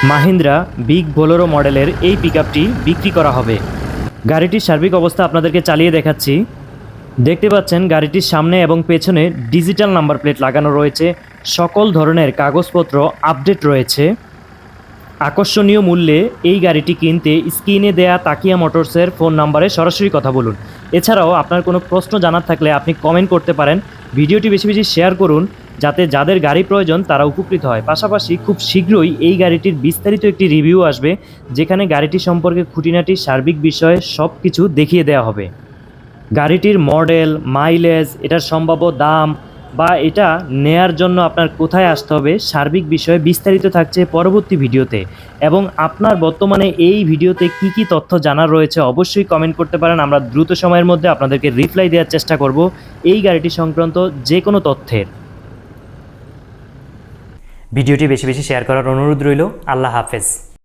Mahindra big Bolero মডেলের এই পিকআপটি বিক্রি করা হবে। গাড়িটির সার্বিক অবস্থা আপনাদেরকে চালিয়ে দেখাচ্ছি। দেখতে পাচ্ছেন গাড়িটির সামনে এবং পেছনে ডিজিটাল নাম্বার প্লেট লাগানো রয়েছে। সকল ধরনের কাগজপত্র আপডেট রয়েছে। আকর্ষণীয় মূল্যে এই গাড়িটি কিনতে স্ক্রিনে দেয়া তাকিয়া মোটরসের ফোন নাম্বারে সরাসরি কথা বলুন। এছাড়াও আপনার কোনো প্রশ্ন জানার থাকলে আপনি কমেন্ট করতে পারেন। ভিডিওটি বেশি বেশি শেয়ার করুন যাতে যাদের গাড়ি প্রয়োজন তারা উপকৃত হয়। পাশাপাশি খুব শীঘ্রই এই গাড়িটির বিস্তারিত একটি রিভিউ আসবে, যেখানে গাড়িটি সম্পর্কে খুঁটিনাটি সার্বিক বিষয়ে সব কিছু দেখিয়ে দেওয়া হবে। গাড়িটির মডেল, মাইলেজ, এটার সম্ভাব্য দাম বা এটা নেয়ার জন্য আপনার কোথায় আসতে হবে, সার্বিক বিষয়ে বিস্তারিত থাকছে পরবর্তী ভিডিওতে। এবং আপনার বর্তমানে এই ভিডিওতে কি কি তথ্য জানার রয়েছে অবশ্যই কমেন্ট করতে পারেন। আমরা দ্রুত সময়ের মধ্যে আপনাদেরকে রিপ্লাই দেওয়ার চেষ্টা করব এই গাড়িটি সংক্রান্ত যে কোনো তথ্যের। ভিডিওটি বেশি বেশি শেয়ার করার অনুরোধ রইল। আল্লাহ হাফেজ।